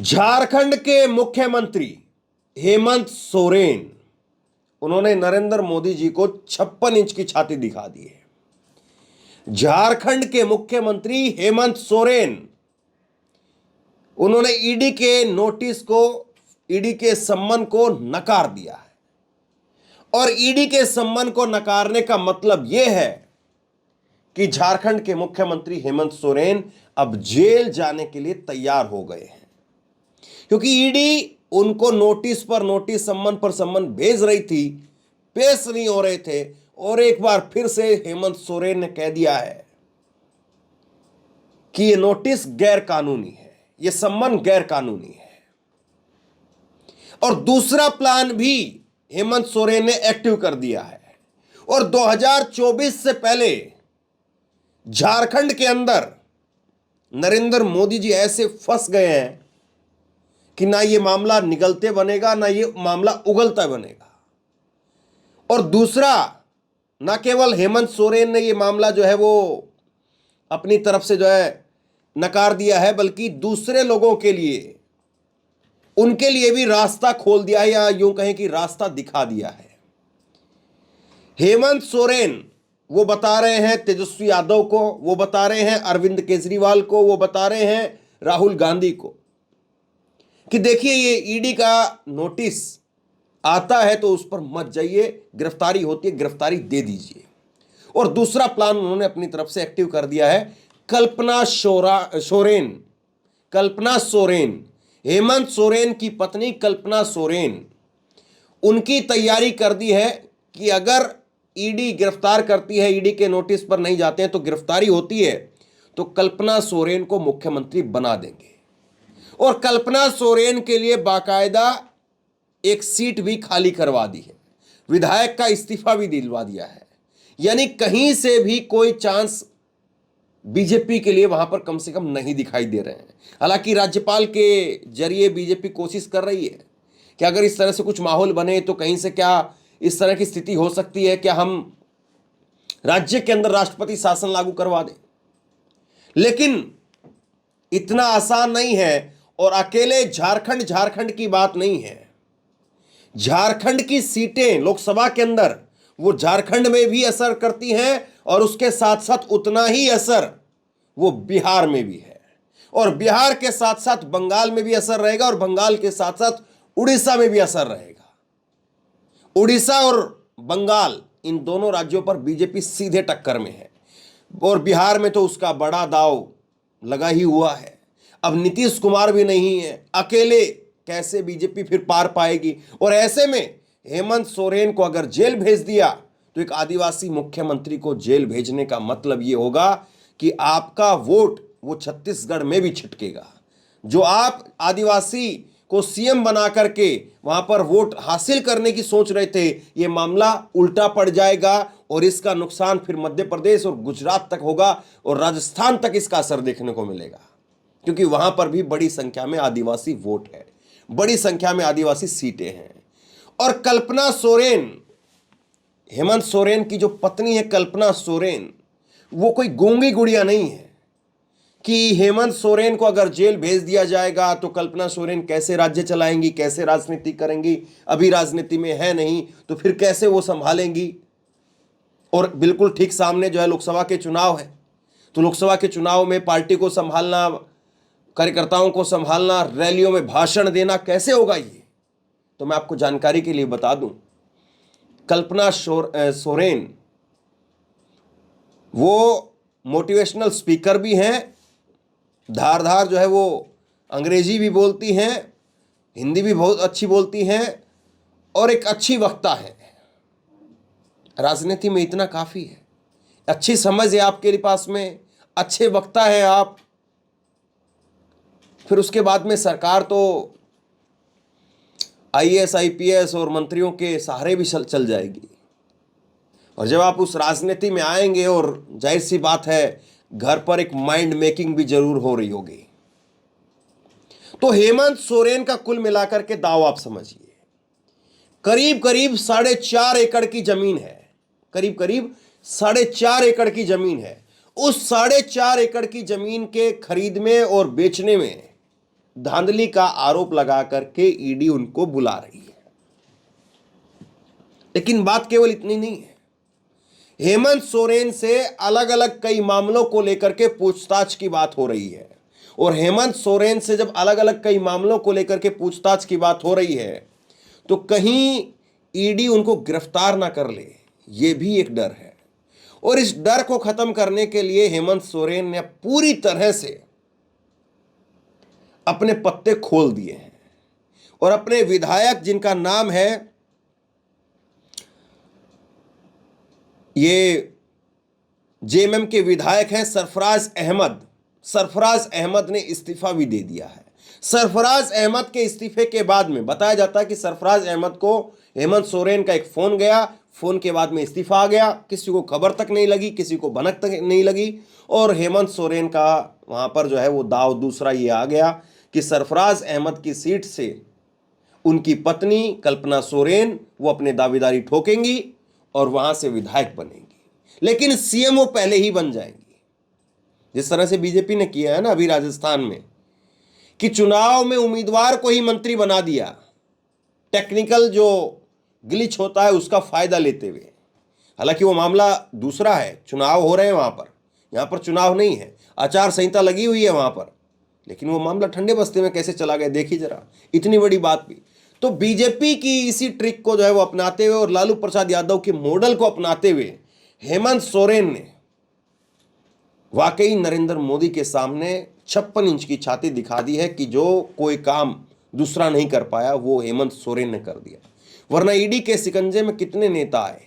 झारखंड के मुख्यमंत्री हेमंत सोरेन, उन्होंने नरेंद्र मोदी जी को 56 इंच की छाती दिखा दी है। झारखंड के मुख्यमंत्री हेमंत सोरेन, उन्होंने ईडी के नोटिस को, ईडी के सम्मन को नकार दिया है। और ईडी के सम्मन को नकारने का मतलब यह है कि झारखंड के मुख्यमंत्री हेमंत सोरेन अब जेल जाने के लिए तैयार हो गए हैं, क्योंकि ईडी उनको नोटिस पर नोटिस, सम्मन पर सम्मन भेज रही थी, पेश नहीं हो रहे थे। और एक बार फिर से हेमंत सोरेन ने कह दिया है कि यह नोटिस गैर कानूनी है, यह सम्मन गैर कानूनी है। और दूसरा प्लान भी हेमंत सोरेन ने एक्टिव कर दिया है। और 2024 से पहले झारखंड के अंदर नरेंद्र मोदी जी ऐसे फंस गए हैं कि ना ये मामला निगलते बनेगा, ना ये मामला उगलता बनेगा। और दूसरा, ना केवल हेमंत सोरेन ने ये मामला जो है वो अपनी तरफ से जो है नकार दिया है, बल्कि दूसरे लोगों के लिए, उनके लिए भी रास्ता खोल दिया है, या यूं कहें कि रास्ता दिखा दिया है। हेमंत सोरेन वो बता रहे हैं तेजस्वी यादव को, वो बता रहे हैं अरविंद केजरीवाल को, वो बता रहे हैं राहुल गांधी को कि देखिए ये ईडी का नोटिस आता है तो उस पर मत जाइए, गिरफ्तारी होती है, गिरफ्तारी दे दीजिए। और दूसरा प्लान उन्होंने अपनी तरफ से एक्टिव कर दिया है। कल्पना सोरेन, हेमंत सोरेन की पत्नी कल्पना सोरेन, उनकी तैयारी कर दी है कि अगर ईडी गिरफ्तार करती है, ईडी के नोटिस पर नहीं जाते हैं तो गिरफ्तारी होती है, तो कल्पना सोरेन को मुख्यमंत्री बना देंगे। और कल्पना सोरेन के लिए बाकायदा एक सीट भी खाली करवा दी है, विधायक का इस्तीफा भी दिलवा दिया है। यानी कहीं से भी कोई चांस बीजेपी के लिए वहां पर कम से कम नहीं दिखाई दे रहे हैं। हालांकि राज्यपाल के जरिए बीजेपी कोशिश कर रही है कि अगर इस तरह से कुछ माहौल बने तो कहीं से क्या इस तरह की स्थिति हो सकती है, क्या हम राज्य के अंदर राष्ट्रपति शासन लागू करवा दें। लेकिन इतना आसान नहीं है। और अकेले झारखंड की बात नहीं है। झारखंड की सीटें लोकसभा के अंदर वो झारखंड में भी असर करती हैं, और उसके साथ साथ उतना ही असर वो बिहार में भी है। और बिहार के साथ साथ बंगाल में भी असर रहेगा, और बंगाल के साथ साथ उड़ीसा में भी असर रहेगा। उड़ीसा और बंगाल, इन दोनों राज्यों पर बीजेपी सीधे टक्कर में है, और बिहार में तो उसका बड़ा दांव लगा ही हुआ है। अब नीतीश कुमार भी नहीं है, अकेले कैसे बीजेपी फिर पार पाएगी। और ऐसे में हेमंत सोरेन को अगर जेल भेज दिया तो एक आदिवासी मुख्यमंत्री को जेल भेजने का मतलब यह होगा कि आपका वोट वो छत्तीसगढ़ में भी छिटकेगा। जो आप आदिवासी को सीएम बना करके वहां पर वोट हासिल करने की सोच रहे थे, यह मामला उल्टा पड़ जाएगा, और इसका नुकसान फिर मध्य प्रदेश और गुजरात तक होगा, और राजस्थान तक इसका असर देखने को मिलेगा, क्योंकि वहां पर भी बड़ी संख्या में आदिवासी वोट है, बड़ी संख्या में आदिवासी सीटें हैं। और कल्पना सोरेन, हेमंत सोरेन की जो पत्नी है कल्पना सोरेन, वो कोई गूंगी गुड़िया नहीं है कि हेमंत सोरेन को अगर जेल भेज दिया जाएगा तो कल्पना सोरेन कैसे राज्य चलाएंगी, कैसे राजनीति करेंगी। अभी राजनीति में है नहीं तो फिर कैसे वो संभालेंगी। और बिल्कुल ठीक सामने जो है लोकसभा के चुनाव है, तो लोकसभा के चुनाव में पार्टी को संभालना, कार्यकर्ताओं को संभालना, रैलियों में भाषण देना कैसे होगा ये। तो मैं आपको जानकारी के लिए बता दूं, कल्पना सोरेन वो मोटिवेशनल स्पीकर भी हैं, धारदार जो है वो अंग्रेजी भी बोलती हैं, हिंदी भी बहुत अच्छी बोलती हैं, और एक अच्छी वक्ता है। राजनीति में इतना काफ़ी है, अच्छी समझ है आपके पास में, अच्छे वक्ता है आप, फिर उसके बाद में सरकार तो आईएएस आईपीएस और मंत्रियों के सहारे भी चल जाएगी। और जब आप उस राजनीति में आएंगे, और जाहिर सी बात है घर पर एक माइंड मेकिंग भी जरूर हो रही होगी। तो हेमंत सोरेन का कुल मिलाकर के दाव आप समझिए, करीब करीब 4.5 एकड़ की जमीन है, करीब करीब 4.5 एकड़ की जमीन है। उस 4.5 एकड़ की जमीन के खरीद में और बेचने में धांधली का आरोप लगा करके ईडी उनको बुला रही है। लेकिन बात केवल इतनी नहीं है, हेमंत सोरेन से अलग अलग कई मामलों को लेकर के पूछताछ की बात हो रही है। और हेमंत सोरेन से जब अलग अलग कई मामलों को लेकर के पूछताछ की बात हो रही है तो कहीं ईडी उनको गिरफ्तार ना कर ले, यह भी एक डर है। और इस डर को खत्म करने के लिए हेमंत सोरेन ने पूरी तरह से अपने पत्ते खोल दिए हैं और अपने विधायक, जिनका नाम है ये जेएमएम के विधायक हैं सरफराज अहमद ने इस्तीफा भी दे दिया है। सरफराज अहमद के इस्तीफे के बाद में बताया जाता है कि सरफराज अहमद को हेमंत सोरेन का एक फोन गया, फोन के बाद में इस्तीफा आ गया, किसी को खबर तक नहीं लगी, किसी को भनक तक नहीं लगी। और हेमंत सोरेन का वहां पर जो है वो दाव दूसरा ये आ गया कि सरफराज अहमद की सीट से उनकी पत्नी कल्पना सोरेन वो अपने दावेदारी ठोकेंगी और वहां से विधायक बनेंगी, लेकिन सीएम वो पहले ही बन जाएंगी। जिस तरह से बीजेपी ने किया है ना अभी राजस्थान में, कि चुनाव में उम्मीदवार को ही मंत्री बना दिया, टेक्निकल जो ग्लिच होता है उसका फायदा लेते हुए। हालांकि वो मामला दूसरा है, चुनाव हो रहे हैं वहां पर, यहां पर चुनाव नहीं है, आचार संहिता लगी हुई है वहां पर, लेकिन वो मामला ठंडे बस्ते में कैसे चला गया देखिए जरा, इतनी बड़ी बात भी। तो बीजेपी की इसी ट्रिक को जो है वो अपनाते हुए और लालू प्रसाद यादव के मॉडल को अपनाते हुए हेमंत सोरेन ने वाकई नरेंद्र मोदी के सामने 56 इंच की छाती दिखा दी है कि जो कोई काम दूसरा नहीं कर पाया वो हेमंत सोरेन ने कर दिया। वरना ईडी के शिकंजे में कितने नेता आए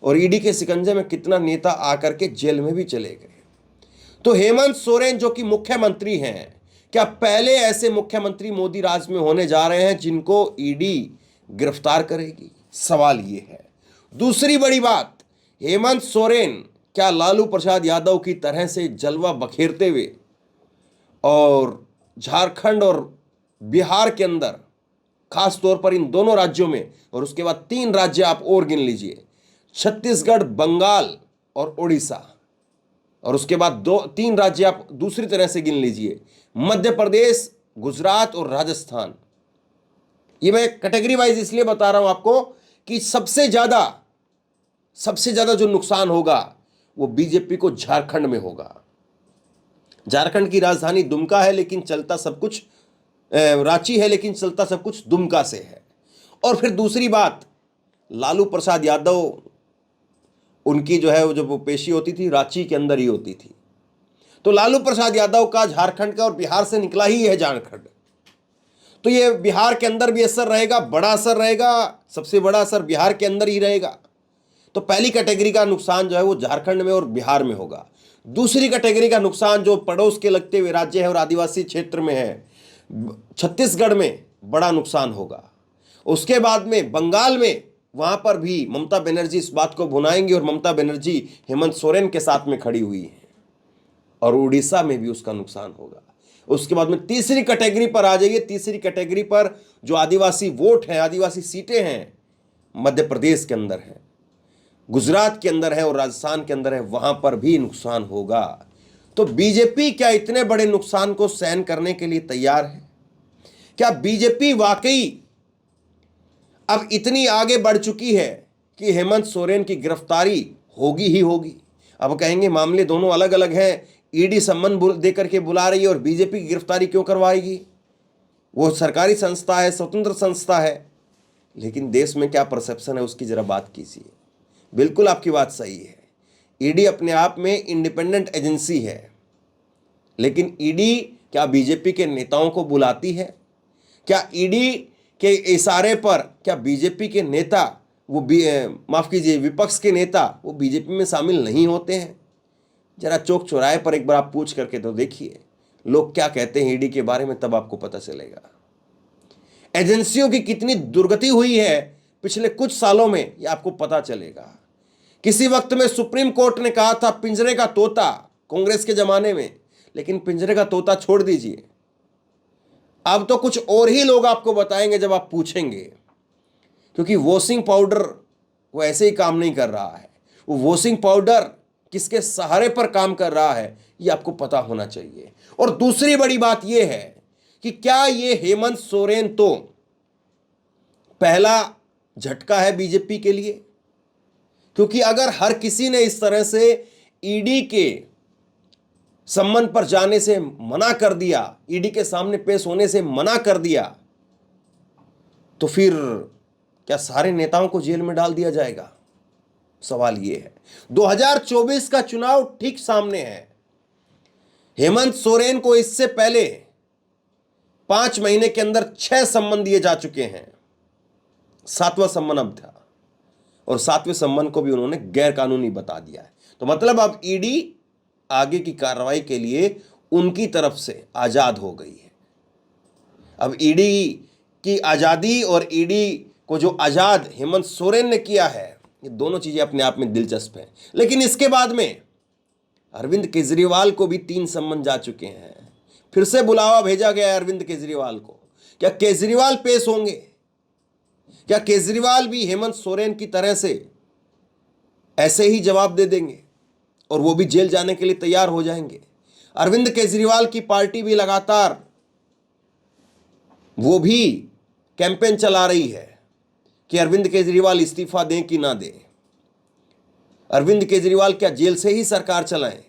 और ईडी के शिकंजे में कितना नेता आकर के जेल में भी चले गए। तो हेमंत सोरेन जो कि मुख्यमंत्री हैं, क्या पहले ऐसे मुख्यमंत्री मोदी राज में होने जा रहे हैं जिनको ईडी गिरफ्तार करेगी? सवाल ये है। दूसरी बड़ी बात, हेमंत सोरेन क्या लालू प्रसाद यादव की तरह से जलवा बखेरते हुए और झारखंड और बिहार के अंदर, खास तौर पर इन दोनों राज्यों में, और उसके बाद 3 राज्य आप और गिन लीजिए, छत्तीसगढ़, बंगाल और उड़ीसा, और उसके बाद 3 राज्य आप दूसरी तरह से गिन लीजिए, मध्य प्रदेश, गुजरात और राजस्थान। ये मैं कैटेगरी वाइज इसलिए बता रहा हूं आपको कि सबसे ज्यादा जो नुकसान होगा वो बीजेपी को झारखंड में होगा। झारखंड की राजधानी दुमका है लेकिन चलता सब कुछ रांची है, लेकिन चलता सब कुछ दुमका से है। और फिर दूसरी बात, लालू प्रसाद यादव, उनकी जो है वो जब वो पेशी होती थी रांची के अंदर ही होती थी, तो लालू प्रसाद यादव का झारखंड का और बिहार से निकला ही है झारखंड, तो ये बिहार के अंदर भी असर रहेगा, बड़ा असर रहेगा, सबसे बड़ा असर बिहार के अंदर ही रहेगा। तो पहली कैटेगरी का नुकसान जो है वो झारखंड में और बिहार में होगा। दूसरी कैटेगरी का नुकसान जो पड़ोस के लगते हुए राज्य है और आदिवासी क्षेत्र में है, छत्तीसगढ़ में बड़ा नुकसान होगा। उसके बाद में बंगाल में, वहां पर भी ममता बनर्जी इस बात को भुनाएंगी और ममता बनर्जी हेमंत सोरेन के साथ में खड़ी हुई है, और उड़ीसा में भी उसका नुकसान होगा। उसके बाद में तीसरी कैटेगरी पर आ जाइए। तीसरी कैटेगरी पर जो आदिवासी वोट हैं, आदिवासी सीटें हैं, मध्य प्रदेश के अंदर है, गुजरात के अंदर है और राजस्थान के अंदर है, वहां पर भी नुकसान होगा। तो बीजेपी क्या इतने बड़े नुकसान को सहन करने के लिए तैयार है? क्या बीजेपी वाकई अब इतनी आगे बढ़ चुकी है कि हेमंत सोरेन की गिरफ्तारी होगी ही होगी? अब कहेंगे मामले दोनों अलग अलग हैं, ईडी सम्मन देकर के बुला रही है और बीजेपी की गिरफ्तारी क्यों करवाएगी? वो सरकारी संस्था है, स्वतंत्र संस्था है, लेकिन देश में क्या परसेप्शन है उसकी जरा बात कीजिए। बिल्कुल आपकी बात सही है, ईडी अपने आप में इंडिपेंडेंट एजेंसी है, लेकिन ईडी क्या बीजेपी के नेताओं को बुलाती है? क्या ईडी के इशारे पर क्या बीजेपी के नेता, वो माफ कीजिए विपक्ष के नेता, वो बीजेपी में शामिल नहीं होते हैं? जरा चौक चौराहे पर एक बार आप पूछ करके तो देखिए लोग क्या कहते हैं ईडी के बारे में, तब आपको पता चलेगा एजेंसियों की कितनी दुर्गति हुई है पिछले कुछ सालों में, ये आपको पता चलेगा। किसी वक्त में सुप्रीम कोर्ट ने कहा था पिंजरे का तोता, कांग्रेस के जमाने में, लेकिन पिंजरे का तोता छोड़ दीजिए, अब तो कुछ और ही लोग आपको बताएंगे जब आप पूछेंगे, क्योंकि वॉशिंग पाउडर वो ऐसे ही काम नहीं कर रहा है। वो वॉशिंग पाउडर किसके सहारे पर काम कर रहा है ये आपको पता होना चाहिए। और दूसरी बड़ी बात यह है कि क्या ये हेमंत सोरेन तो पहला झटका है बीजेपी के लिए? क्योंकि अगर हर किसी ने इस तरह से ईडी के सम्मन पर जाने से मना कर दिया, ईडी के सामने पेश होने से मना कर दिया, तो फिर क्या सारे नेताओं को जेल में डाल दिया जाएगा? सवाल यह है। 2024 का चुनाव ठीक सामने है। हेमंत सोरेन को इससे पहले 5 महीने के अंदर 6 सम्मन दिए जा चुके हैं। 7वां सम्मन अब था, और 7वें सम्मन को भी उन्होंने गैर कानूनी बता दिया है। तो मतलब अब ईडी आगे की कार्रवाई के लिए उनकी तरफ से आजाद हो गई है। अब ईडी की आजादी और ईडी को जो आजाद हेमंत सोरेन ने किया है, ये दोनों चीजें अपने आप में दिलचस्प हैं। लेकिन इसके बाद में अरविंद केजरीवाल को भी 3 सम्मन जा चुके हैं। फिर से बुलावा भेजा गया है अरविंद केजरीवाल को। क्या केजरीवाल पेश होंगे? क्या केजरीवाल भी हेमंत सोरेन की तरह से ऐसे ही जवाब दे देंगे और वो भी जेल जाने के लिए तैयार हो जाएंगे? अरविंद केजरीवाल की पार्टी भी लगातार वो भी कैंपेन चला रही है कि अरविंद केजरीवाल इस्तीफा दें कि ना दें। अरविंद केजरीवाल क्या जेल से ही सरकार चलाएं?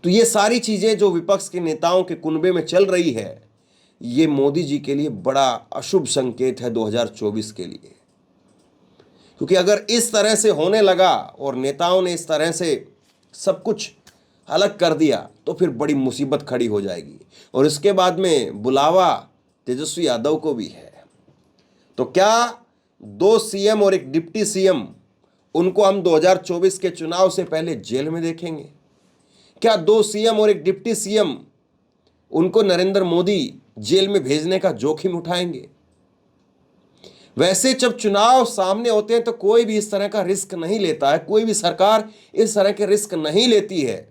तो ये सारी चीजें जो विपक्ष के नेताओं के कुनबे में चल रही है, ये मोदी जी के लिए बड़ा अशुभ संकेत है 2024 के लिए। क्योंकि अगर इस तरह से होने लगा और नेताओं ने इस तरह से सब कुछ अलग कर दिया, तो फिर बड़ी मुसीबत खड़ी हो जाएगी। और इसके बाद में बुलावा तेजस्वी यादव को भी है। तो क्या 2 सीएम और एक डिप्टी सीएम, उनको हम 2024 के चुनाव से पहले जेल में देखेंगे? क्या 2 सीएम और एक डिप्टी सीएम, उनको नरेंद्र मोदी जेल में भेजने का जोखिम उठाएंगे? वैसे जब चुनाव सामने होते हैं तो कोई भी इस तरह का रिस्क नहीं लेता है, कोई भी सरकार इस तरह के रिस्क नहीं लेती है।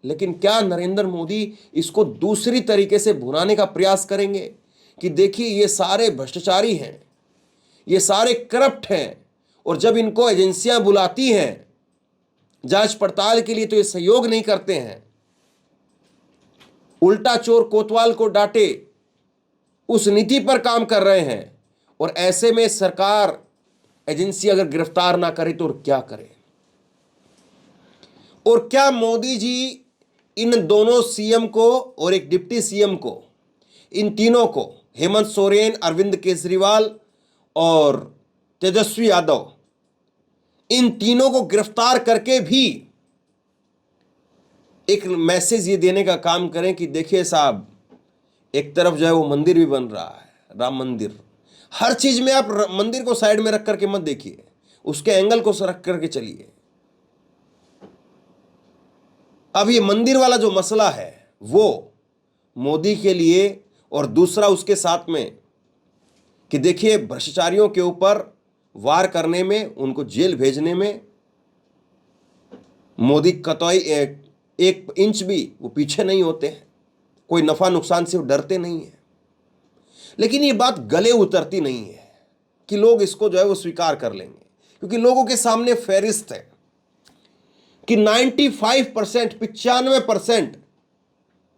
लेकिन क्या नरेंद्र मोदी इसको दूसरी तरीके से भुनाने का प्रयास करेंगे कि देखिए ये सारे भ्रष्टाचारी हैं, ये सारे करप्ट हैं, और जब इनको एजेंसियां बुलाती हैं जांच पड़ताल के लिए तो ये सहयोग नहीं करते हैं, उल्टा चोर कोतवाल को डांटे उस नीति पर काम कर रहे हैं। और ऐसे में सरकार, एजेंसी अगर गिरफ्तार ना करे तो क्या करे? और क्या मोदी जी इन दोनों सीएम को और एक डिप्टी सीएम को, इन तीनों को, हेमंत सोरेन, अरविंद केजरीवाल और तेजस्वी यादव, इन तीनों को गिरफ्तार करके भी एक मैसेज ये देने का काम करें कि देखिए साहब, एक तरफ जो है वो मंदिर भी बन रहा है, राम मंदिर। हर चीज में आप मंदिर को साइड में रख करके मत देखिए, उसके एंगल को रख करके चलिए। अब ये मंदिर वाला जो मसला है वो मोदी के लिए, और दूसरा उसके साथ में कि देखिए भ्रष्टाचारियों के ऊपर वार करने में, उनको जेल भेजने में मोदी कतई एक इंच भी वो पीछे नहीं होते हैं। कोई नफा नुकसान से वो डरते नहीं है। लेकिन ये बात गले उतरती नहीं है कि लोग इसको जो है वो स्वीकार कर लेंगे, क्योंकि लोगों के सामने फहरिस्त है कि 95%, 95%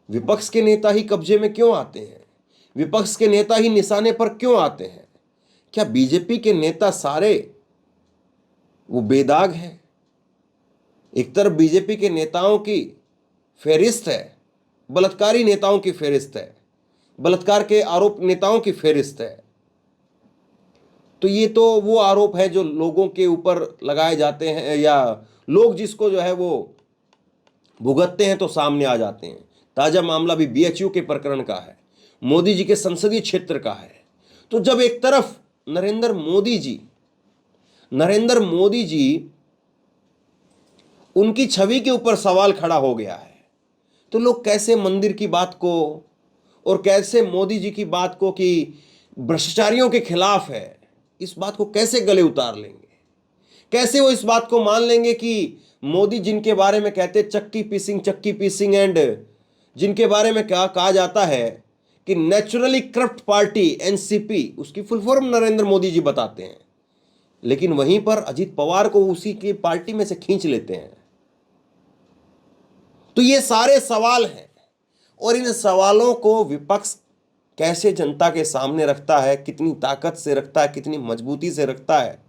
विपक्ष के नेता ही कब्जे में क्यों आते हैं, विपक्ष के नेता ही निशाने पर क्यों आते हैं? क्या बीजेपी के नेता सारे वो बेदाग हैं? एक तरफ बीजेपी के नेताओं की फहरिस्त है, बलात्कारी नेताओं की फहरिस्त है, बलात्कार के आरोप नेताओं की फहरिस्त है। तो ये तो वो आरोप है जो लोगों के ऊपर लगाए जाते हैं, या लोग जिसको जो है वो भुगतते हैं तो सामने आ जाते हैं। ताजा मामला भी बीएचयू के प्रकरण का है, मोदी जी के संसदीय क्षेत्र का है। तो जब एक तरफ नरेंद्र मोदी जी उनकी छवि के ऊपर सवाल खड़ा हो गया है, तो लोग कैसे मंदिर की बात को और कैसे मोदी जी की बात को कि भ्रष्टाचारियों के खिलाफ है, इस बात को कैसे गले उतार लेंगे? कैसे वो इस बात को मान लेंगे कि मोदी जिनके बारे में कहते चक्की पीसिंग एंड जिनके बारे में क्या कहा जाता है कि नेचुरली करप्ट पार्टी एनसीपी, उसकी फुल फॉर्म नरेंद्र मोदी जी बताते हैं, लेकिन वहीं पर अजीत पवार को उसी की पार्टी में से खींच लेते हैं। तो ये सारे सवाल हैं, और इन सवालों को विपक्ष कैसे जनता के सामने रखता है, कितनी ताकत से रखता है, कितनी मजबूती से रखता है।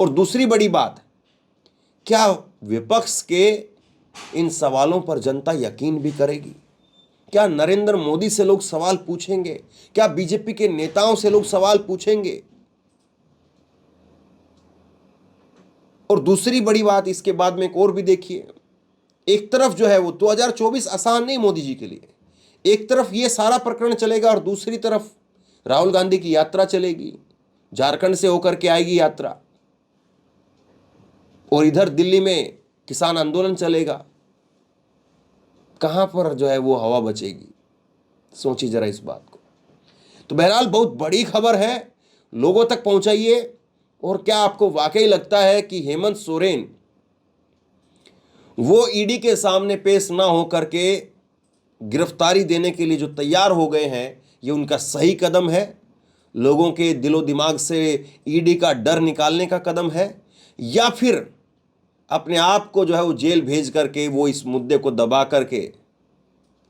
और दूसरी बड़ी बात, क्या विपक्ष के इन सवालों पर जनता यकीन भी करेगी? क्या नरेंद्र मोदी से लोग सवाल पूछेंगे? क्या बीजेपी के नेताओं से लोग सवाल पूछेंगे? और दूसरी बड़ी बात इसके बाद में एक और भी देखिए, एक तरफ जो है वो 2024 आसान नहीं मोदी जी के लिए, एक तरफ ये सारा प्रकरण चलेगा और दूसरी तरफ राहुल गांधी की यात्रा चलेगी, झारखंड से होकर के आएगी यात्रा, और इधर दिल्ली में किसान आंदोलन चलेगा। कहां पर जो है वो हवा बचेगी? सोचिए जरा इस बात को। तो बहरहाल बहुत बड़ी खबर है, लोगों तक पहुंचाइए। और क्या आपको वाकई लगता है कि हेमंत सोरेन वो ईडी के सामने पेश ना होकर के गिरफ्तारी देने के लिए जो तैयार हो गए हैं, ये उनका सही कदम है? लोगों के दिलो दिमाग से ईडी का डर निकालने का कदम है, या फिर अपने आप को जो है वो जेल भेज करके वो इस मुद्दे को दबा करके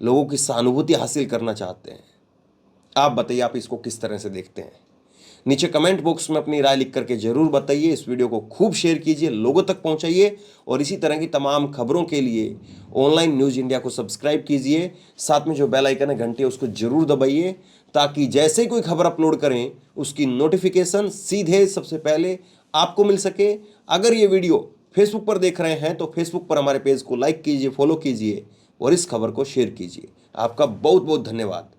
लोगों की सहानुभूति हासिल करना चाहते हैं? आप बताइए, आप इसको किस तरह से देखते हैं? नीचे कमेंट बॉक्स में अपनी राय लिख करके जरूर बताइए। इस वीडियो को खूब शेयर कीजिए, लोगों तक पहुंचाइए, और इसी तरह की तमाम खबरों के लिए ऑनलाइन न्यूज़ इंडिया को सब्सक्राइब कीजिए। साथ में जो बेल आइकन है, घंटी है, उसको जरूर दबाइए, ताकि जैसे कोई खबर अपलोड करें उसकी नोटिफिकेशन सीधे सबसे पहले आपको मिल सके। अगर ये वीडियो फेसबुक पर देख रहे हैं तो फेसबुक पर हमारे पेज को लाइक कीजिए, फॉलो कीजिए और इस खबर को शेयर कीजिए। आपका बहुत बहुत धन्यवाद।